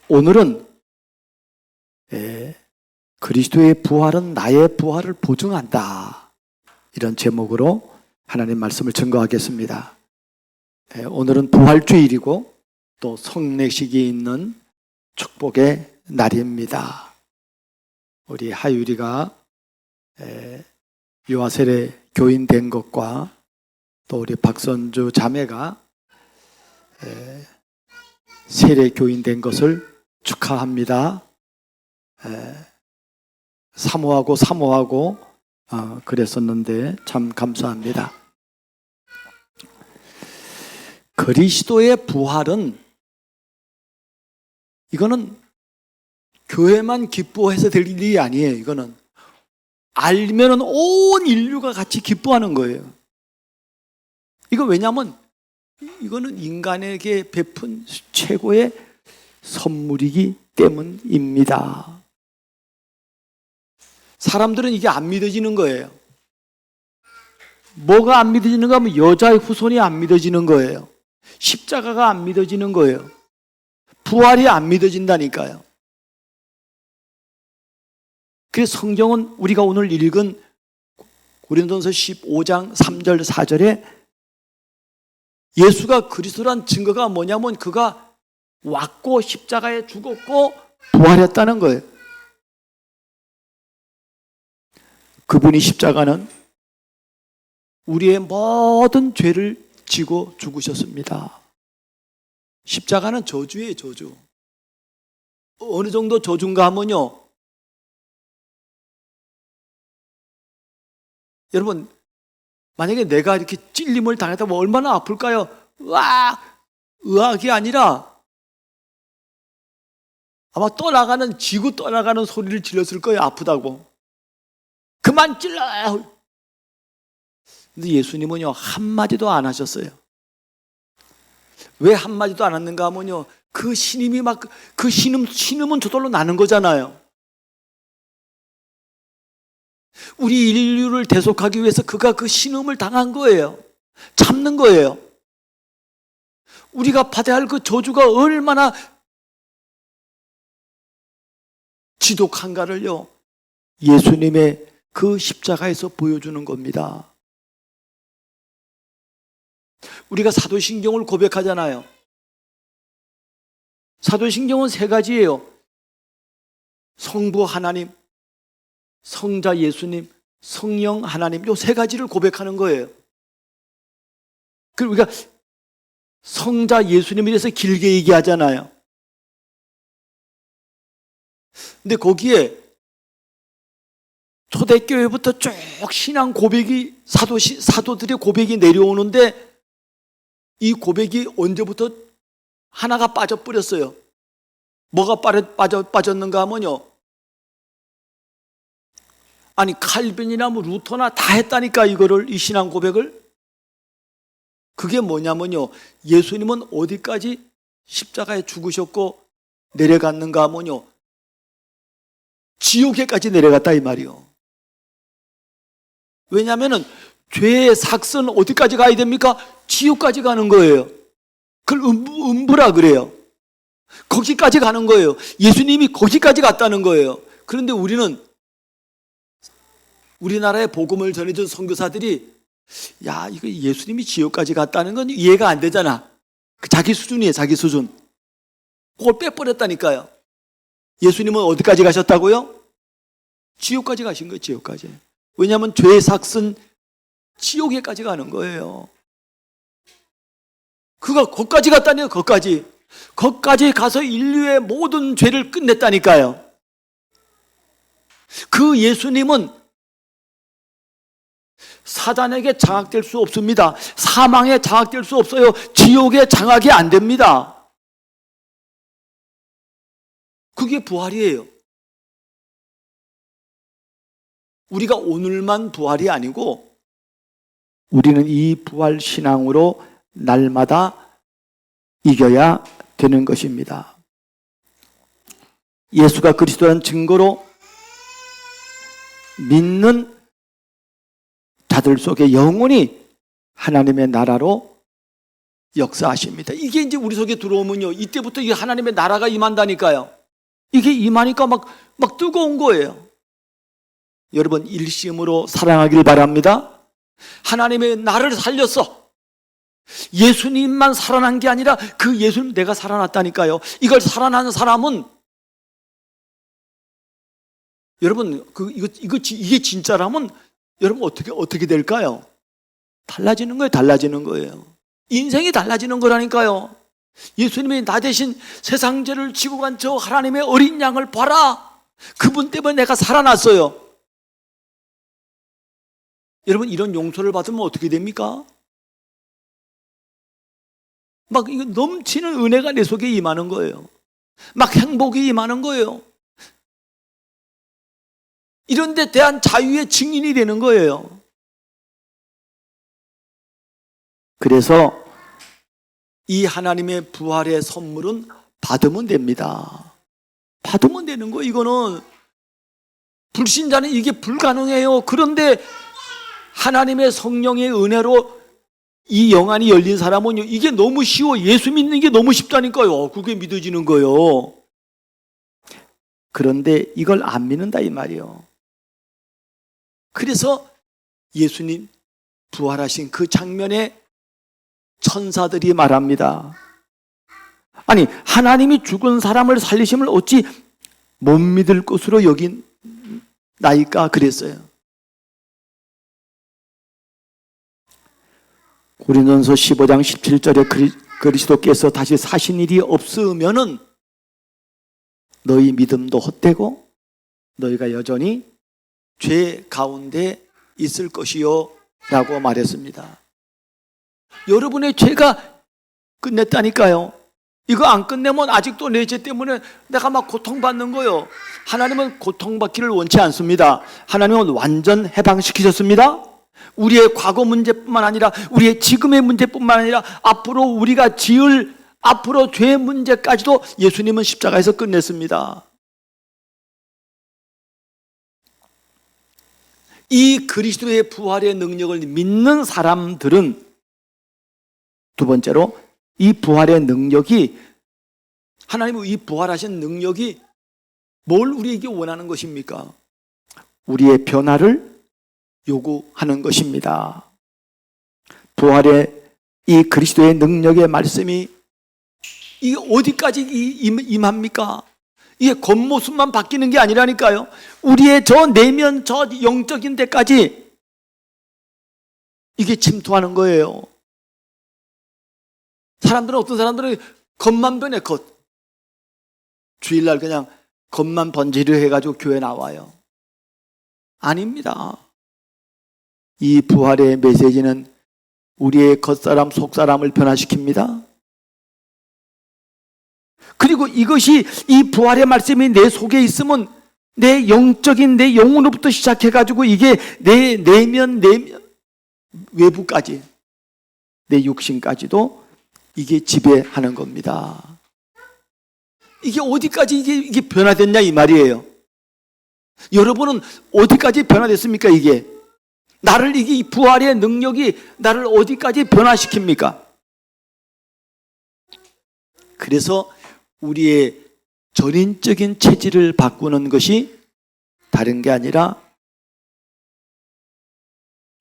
오늘은 그리스도의 부활은 나의 부활을 보증한다, 이런 제목으로 하나님 말씀을 증거하겠습니다. 오늘은 부활주일이고 또 성례식이 있는 축복의 날입니다. 우리 하율이가 유아세례 교인 된 것과 또 우리 박선주 자매가 세례 교인 된 것을 축하합니다. 사모하고 그랬었는데 참 감사합니다. 그리스도의 부활은, 이거는 교회만 기뻐해서 될 일이 아니에요. 이거는 알면은 온 인류가 같이 기뻐하는 거예요. 이거 왜냐하면 이거는 인간에게 베푼 최고의 선물이기 때문입니다. 사람들은 이게 안 믿어지는 거예요. 뭐가 안 믿어지는가 하면 여자의 후손이 안 믿어지는 거예요. 십자가가 안 믿어지는 거예요. 부활이 안 믿어진다니까요. 그래서 성경은 우리가 오늘 읽은 고린도전서 15장 3절 4절에 예수가 그리스도란 증거가 뭐냐면 그가 왔고 십자가에 죽었고 부활했다는 거예요. 그분이 십자가는 우리의 모든 죄를 지고 죽으셨습니다. 십자가는 저주예요, 저주. 어느 정도 저주인가 하면요, 여러분, 만약에 내가 이렇게 찔림을 당했다면 얼마나 아플까요? 의학이 아니라 아마 지구 떠나가는 소리를 질렀을 거예요, 아프다고. 그만 찔러! 근데 예수님은요, 한마디도 안 하셨어요. 왜 한마디도 안 했는가 하면요, 그 신임이 신음은 저절로 나는 거잖아요. 우리 인류를 대속하기 위해서 그가 그 신음을 당한 거예요. 참는 거예요. 우리가 받아야 할 그 저주가 얼마나 지독한가를요, 예수님의 그 십자가에서 보여주는 겁니다. 우리가 사도신경을 고백하잖아요. 사도신경은 3가지예요. 성부 하나님, 성자 예수님, 성령 하나님, 이 3가지를 고백하는 거예요. 그리고 우리가 성자 예수님에 대해서 길게 얘기하잖아요. 근데 거기에 초대교회부터 쭉 신앙 고백이, 사도들의 고백이 내려오는데 이 고백이 언제부터 하나가 빠져버렸어요. 뭐가 빠졌는가 하면요, 아니 칼빈이나 뭐 루터나 다 했다니까, 이 신앙 고백을. 그게 뭐냐면요, 예수님은 어디까지 십자가에 죽으셨고 내려갔는가 하면요, 지옥에까지 내려갔다, 이 말이요. 왜냐하면 죄의 삭은 어디까지 가야 됩니까? 지옥까지 가는 거예요. 그걸 음부라 그래요. 거기까지 가는 거예요. 예수님이 거기까지 갔다는 거예요. 그런데 우리는, 우리나라에 복음을 전해준 선교사들이 이거 예수님이 지옥까지 갔다는 건 이해가 안 되잖아. 자기 수준이에요, 자기 수준. 그걸 빼버렸다니까요. 예수님은 어디까지 가셨다고요? 지옥까지 가신 거예요, 지옥까지. 왜냐하면 죄의 삭은 지옥에까지 가는 거예요. 그가 거기까지 갔다니요, 거기까지. 거기까지 가서 인류의 모든 죄를 끝냈다니까요. 그 예수님은 사단에게 장악될 수 없습니다. 사망에 장악될 수 없어요. 지옥에 장악이 안 됩니다. 그게 부활이에요. 우리가 오늘만 부활이 아니고 우리는 이 부활 신앙으로 날마다 이겨야 되는 것입니다. 예수가 그리스도라는 증거로 믿는 자들 속에 영원히 하나님의 나라로 역사하십니다. 이게 이제 우리 속에 들어오면요, 이때부터 이 하나님의 나라가 임한다니까요. 이게 임하니까 막 뜨거운 거예요. 여러분, 일심으로 사랑하길 바랍니다. 하나님의 나를 살렸어. 예수님만 살아난 게 아니라 그 예수님 내가 살아났다니까요. 이걸 살아난 사람은 여러분, 이게 진짜라면 여러분 어떻게 될까요? 달라지는 거예요. 달라지는 거예요. 인생이 달라지는 거라니까요. 예수님이 나 대신 세상 죄를 지고 간 저 하나님의 어린 양을 봐라. 그분 때문에 내가 살아났어요. 여러분, 이런 용서를 받으면 어떻게 됩니까? 막 이거 넘치는 은혜가 내 속에 임하는 거예요. 막 행복이 임하는 거예요. 이런 데 대한 자유의 증인이 되는 거예요. 그래서 이 하나님의 부활의 선물은 받으면 됩니다. 받으면 되는 거예요. 이거는 불신자는 이게 불가능해요. 그런데 하나님의 성령의 은혜로 이 영안이 열린 사람은요, 이게 너무 쉬워. 예수 믿는 게 너무 쉽다니까요. 그게 믿어지는 거예요. 그런데 이걸 안 믿는다 이 말이에요. 그래서 예수님 부활하신 그 장면에 천사들이 말합니다. 아니, 하나님이 죽은 사람을 살리심을 어찌 못 믿을 것으로 여긴 나이까 그랬어요. 고린도전서 15장 17절에 그리스도께서 다시 사신 일이 없으면은 너희 믿음도 헛되고 너희가 여전히 죄 가운데 있을 것이요 라고 말했습니다. 여러분의 죄가 끝냈다니까요. 이거 안 끝내면 아직도 내 죄 때문에 내가 막 고통받는 거예요. 하나님은 고통받기를 원치 않습니다. 하나님은 완전 해방시키셨습니다. 우리의 과거 문제뿐만 아니라 우리의 지금의 문제뿐만 아니라 앞으로 우리가 지을 앞으로 죄의 문제까지도 예수님은 십자가에서 끝냈습니다. 이 그리스도의 부활의 능력을 믿는 사람들은 두 번째로 이 부활의 능력이 하나님의 이 부활하신 능력이 뭘 우리에게 원하는 것입니까? 우리의 변화를 요구하는 것입니다. 부활의 이 그리스도의 능력의 말씀이 이게 어디까지 임합니까? 이게 겉모습만 바뀌는 게 아니라니까요. 우리의 저 내면 저 영적인 데까지 이게 침투하는 거예요. 사람들은 어떤 사람들은 겉만 변해 겉. 주일날 그냥 겉만 번지르 해가지고 교회 나와요. 아닙니다. 이 부활의 메시지는 우리의 겉사람 속사람을 변화시킵니다. 그리고 이것이 이 부활의 말씀이 내 속에 있으면 내 영적인 내 영혼으로부터 시작해가지고 이게 내 내면 외부까지 내 육신까지도 이게 지배하는 겁니다. 이게 어디까지 이게 변화됐냐 이 말이에요. 여러분은 어디까지 변화됐습니까? 이게 나를 이 부활의 능력이 나를 어디까지 변화시킵니까? 그래서 우리의 전인적인 체질을 바꾸는 것이 다른 게 아니라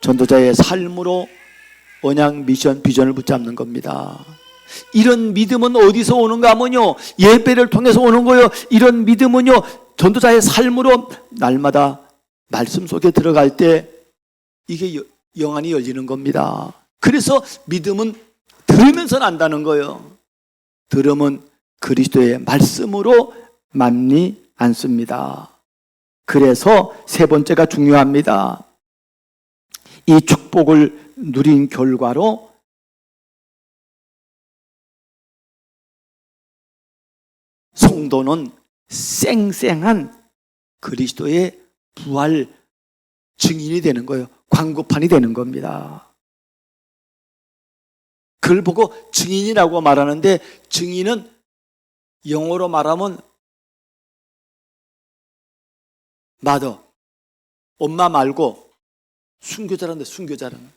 전도자의 삶으로 언약 미션 비전을 붙잡는 겁니다. 이런 믿음은 어디서 오는가 하면요, 예배를 통해서 오는 거예요. 이런 믿음은요, 전도자의 삶으로 날마다 말씀 속에 들어갈 때 이게 영안이 열리는 겁니다. 그래서 믿음은 들으면서 난다는 거예요. 들음은 그리스도의 말씀으로 맘니 않습니다. 그래서 세 번째가 중요합니다. 이 축복을 누린 결과로 성도는 쌩쌩한 그리스도의 부활 증인이 되는 거예요. 광고판이 되는 겁니다. 그걸 보고 증인이라고 말하는데, 증인은 영어로 말하면 mother, 엄마 말고 순교자란데, 순교자는.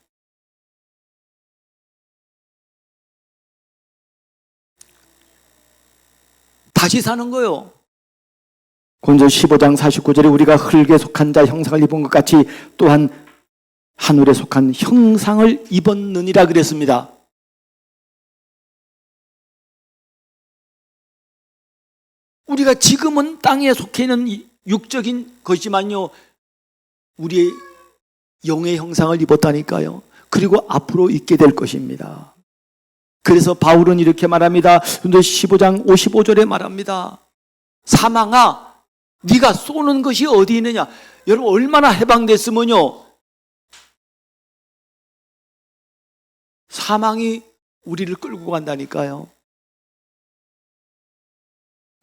다시 사는 거예요. 고린도 15장 49절에 우리가 흙에 속한 자 형상을 입은 것 같이 또한 하늘에 속한 형상을 입었느니라 그랬습니다. 우리가 지금은 땅에 속해 있는 육적인 것이지만요, 우리의 영의 형상을 입었다니까요. 그리고 앞으로 입게 될 것입니다. 그래서 바울은 이렇게 말합니다. 근데 15장 55절에 말합니다. 사망아, 네가 쏘는 것이 어디 있느냐? 여러분 얼마나 해방됐으면요, 사망이 우리를 끌고 간다니까요.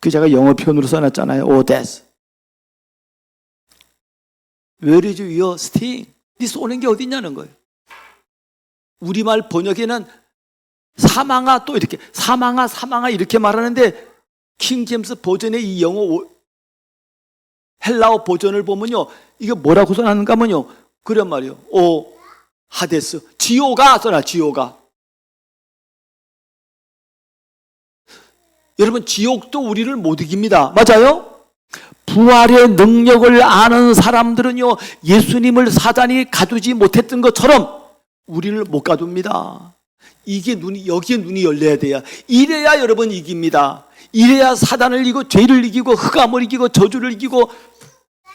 그 제가 영어 표현으로 써놨잖아요. Oh death, Where is your sting? 네 쏘는 게 어디 있냐는 거예요. 우리말 번역에는 사망아, 또 이렇게 사망아 사망아 이렇게 말하는데, 킹 제임스 버전의 이 영어 헬라어 버전을 보면요, 이게 뭐라고 써놨는가 하면요, 그런 말이에요. 오 하데스, 지오가 써놔. 지오가. 여러분 지옥도 우리를 못 이깁니다. 맞아요? 부활의 능력을 아는 사람들은요, 예수님을 사단이 가두지 못했던 것처럼 우리를 못 가둡니다. 이게 여기에 눈이 열려야 돼요. 이래야 여러분 이깁니다. 이래야 사단을 이기고 죄를 이기고 흑암을 이기고 저주를 이기고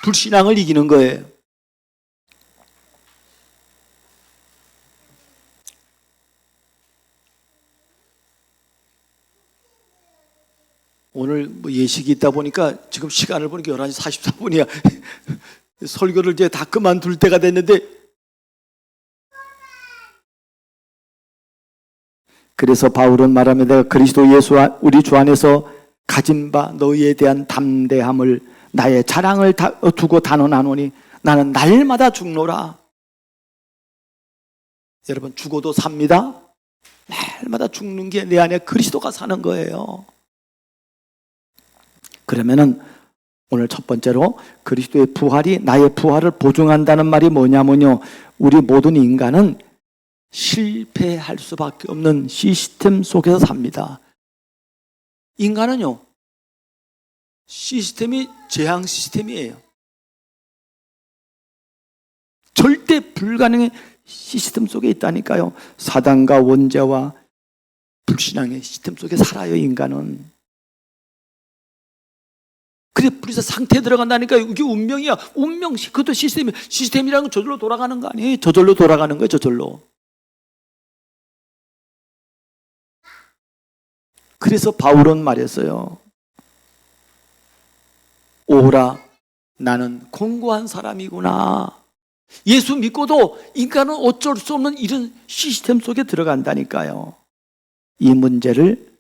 불신앙을 이기는 거예요. 오늘 예식이 있다 보니까 지금 시간을 보니까 11시 44분이야. 설교를 이제 다 그만둘 때가 됐는데, 그래서 바울은 말합니다. 내가 그리스도 예수 우리 주 안에서 가진 바 너희에 대한 담대함을 나의 자랑을 두고 단언하노니 나는 날마다 죽노라. 여러분 죽어도 삽니다. 날마다 죽는 게 내 안에 그리스도가 사는 거예요. 그러면은 오늘 첫 번째로 그리스도의 부활이 나의 부활을 보증한다는 말이 뭐냐면요, 우리 모든 인간은 실패할 수밖에 없는 시스템 속에서 삽니다. 인간은요, 시스템이 재앙 시스템이에요. 절대 불가능의 시스템 속에 있다니까요. 사단과 원죄와 불신앙의 시스템 속에 살아요, 인간은. 그래, 그래서 상태에 들어간다니까요. 이게 운명이야. 운명, 그것도 시스템이야. 시스템이라는 건 저절로 돌아가는 거 아니에요. 저절로 돌아가는 거예요, 저절로. 그래서 바울은 말했어요. 오라, 나는 공고한 사람이구나. 예수 믿고도 인간은 어쩔 수 없는 이런 시스템 속에 들어간다니까요. 이 문제를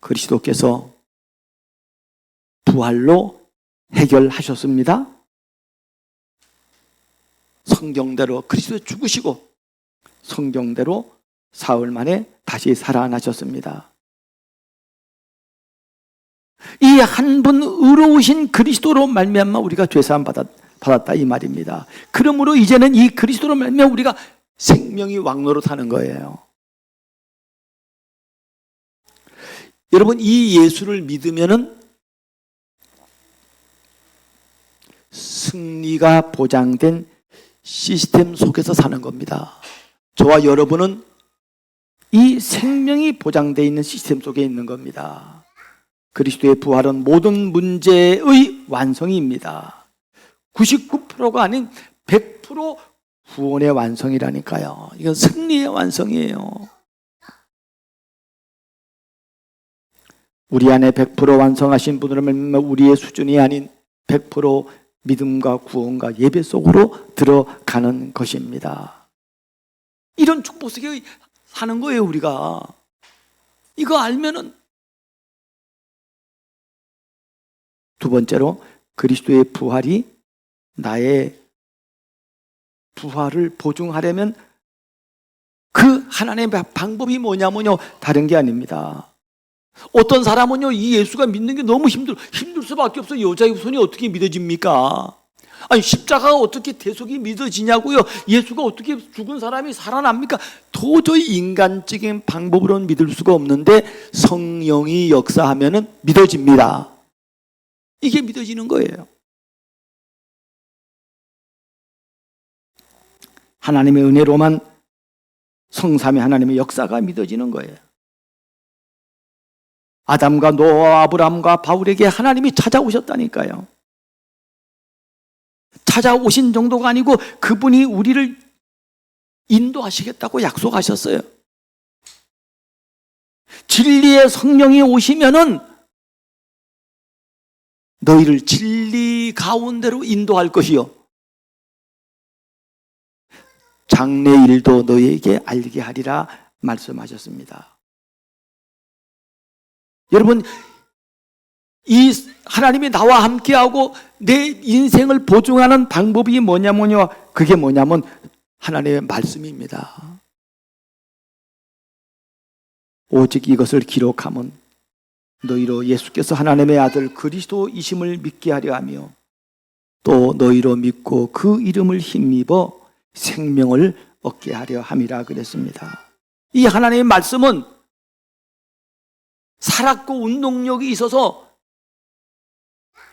그리스도께서 부활로 해결하셨습니다. 성경대로 그리스도 죽으시고 성경대로 사흘 만에 다시 살아나셨습니다. 이 한 분 의로우신 그리스도로 말미암아 우리가 죄사함 받았다 이 말입니다. 그러므로 이제는 이 그리스도로 말미암아 우리가 생명이 왕노릇하는 거예요. 여러분 이 예수를 믿으면은 승리가 보장된 시스템 속에서 사는 겁니다. 저와 여러분은 이 생명이 보장되어 있는 시스템 속에 있는 겁니다. 그리스도의 부활은 모든 문제의 완성입니다. 99%가 아닌 100% 구원의 완성이라니까요. 이건 승리의 완성이에요. 우리 안에 100% 완성하신 분으로 우리의 수준이 아닌 100% 믿음과 구원과 예배 속으로 들어가는 것입니다. 이런 축복 속에 사는 거예요, 우리가. 이거 알면은. 두 번째로 그리스도의 부활이 나의 부활을 보증하려면 그 하나님의 방법이 뭐냐면요, 다른 게 아닙니다. 어떤 사람은요, 이 예수가 믿는 게 너무 힘들 수밖에 없어요. 여자의 손이 어떻게 믿어집니까? 아니 십자가가 어떻게 대속이 믿어지냐고요? 예수가 어떻게 죽은 사람이 살아납니까? 도저히 인간적인 방법으로는 믿을 수가 없는데 성령이 역사하면은 믿어집니다. 이게 믿어지는 거예요. 하나님의 은혜로만 성삼위 하나님의 역사가 믿어지는 거예요. 아담과 노아와 아브라함과 바울에게 하나님이 찾아오셨다니까요. 찾아오신 정도가 아니고 그분이 우리를 인도하시겠다고 약속하셨어요. 진리의 성령이 오시면은 너희를 진리 가운데로 인도할 것이요 장래 일도 너희에게 알게 하리라 말씀하셨습니다. 여러분, 이 하나님이 나와 함께하고 내 인생을 보증하는 방법이 뭐냐면요, 그게 뭐냐면 하나님의 말씀입니다. 오직 이것을 기록하면 너희로 예수께서 하나님의 아들 그리스도이심을 믿게 하려 하며 또 너희로 믿고 그 이름을 힘입어 생명을 얻게 하려 함이라 그랬습니다. 이 하나님의 말씀은 살았고 운동력이 있어서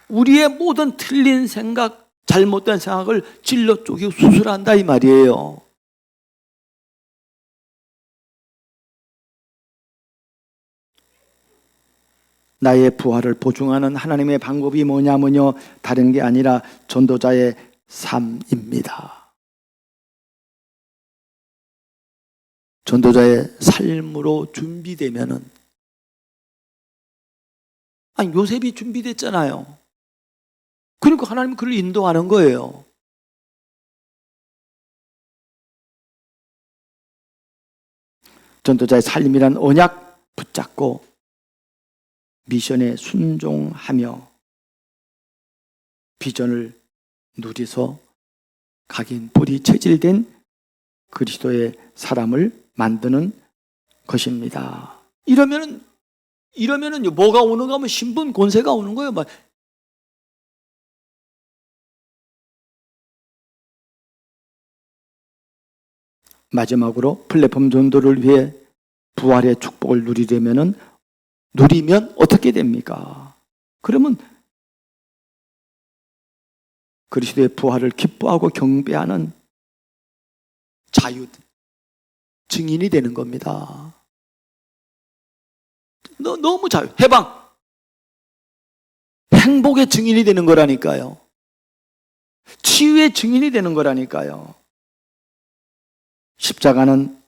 우리의 모든 틀린 생각, 잘못된 생각을 찔러 쪼개고 수술한다 이 말이에요. 나의 부활을 보증하는 하나님의 방법이 뭐냐면요, 다른 게 아니라 전도자의 삶입니다. 전도자의 삶으로 준비되면은, 아니 요셉이 준비됐잖아요. 그러니까 하나님은 그를 인도하는 거예요. 전도자의 삶이란 언약 붙잡고 미션에 순종하며 비전을 누리서 각인 뿌리 체질된 그리스도의 사람을 만드는 것입니다. 이러면은 뭐가 오는가 하면 신분 권세가 오는 거예요. 마지막으로 플랫폼 전도를 위해 부활의 축복을 누리면 어떻게 됩니까? 그러면 그리스도의 부활을 기뻐하고 경배하는 자유 증인이 되는 겁니다. 너무 자유, 해방, 행복의 증인이 되는 거라니까요. 치유의 증인이 되는 거라니까요. 십자가는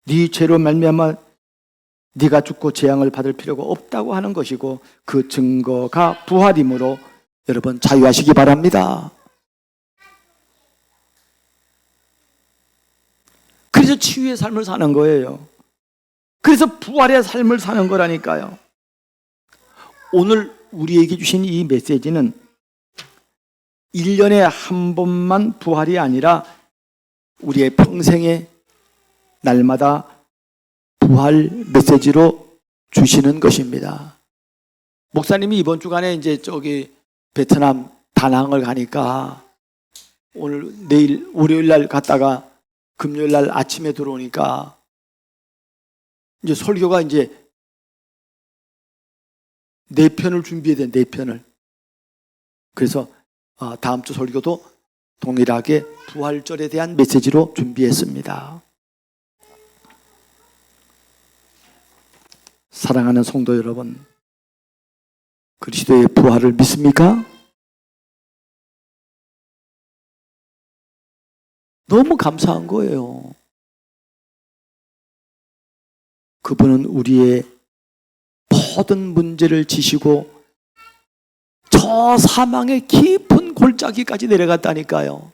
네 죄로 말미암아 네가 죽고 재앙을 받을 필요가 없다고 하는 것이고 그 증거가 부활이므로 여러분 자유하시기 바랍니다. 그래서 치유의 삶을 사는 거예요. 그래서 부활의 삶을 사는 거라니까요. 오늘 우리에게 주신 이 메시지는 1년에 한 번만 부활이 아니라 우리의 평생에 날마다 부활 메시지로 주시는 것입니다. 목사님이 이번 주간에 이제 베트남 다낭을 가니까 내일 월요일 날 갔다가 금요일 날 아침에 들어오니까 이제 설교가 이제 4편을 준비해야 돼, 4편을. 그래서 다음 주 설교도 동일하게 부활절에 대한 메시지로 준비했습니다. 사랑하는 성도 여러분, 그리스도의 부활을 믿습니까? 너무 감사한 거예요. 그분은 우리의 모든 문제를 지시고 저 사망의 깊은 골짜기까지 내려갔다니까요.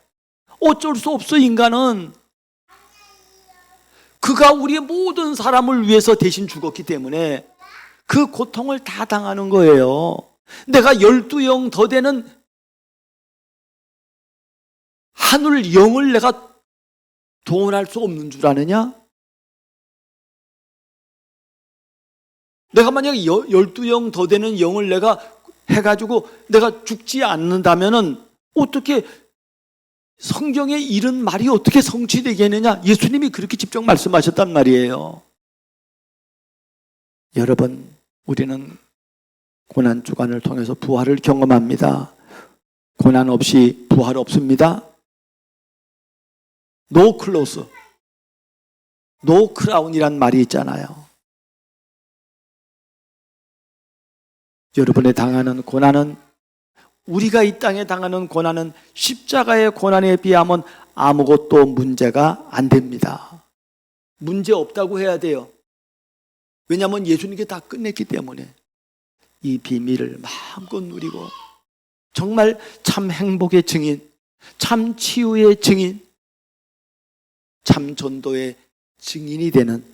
어쩔 수 없어, 인간은. 그가 우리의 모든 사람을 위해서 대신 죽었기 때문에 그 고통을 다 당하는 거예요. 내가 12영 더 되는 하늘 영을 내가 동원할 수 없는 줄 아느냐? 내가 만약에 12영 더 되는 영을 내가 해가지고 내가 죽지 않는다면은 어떻게 성경에 이런 말이 어떻게 성취되겠느냐? 예수님이 그렇게 직접 말씀하셨단 말이에요. 여러분, 우리는 고난 주간을 통해서 부활을 경험합니다. 고난 없이 부활 없습니다. No close, no crown이란 말이 있잖아요. 여러분의 당하는 고난은, 우리가 이 땅에 당하는 고난은 십자가의 고난에 비하면 아무것도 문제가 안 됩니다. 문제 없다고 해야 돼요. 왜냐하면 예수님께 다 끝냈기 때문에. 이 비밀을 마음껏 누리고 정말 참 행복의 증인, 참 치유의 증인, 참 전도의 증인이 되는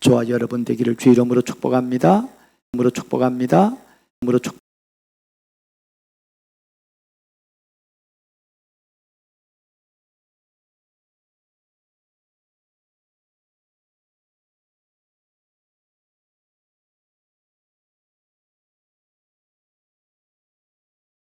저와 여러분 되기를 주 이름으로 축복합니다.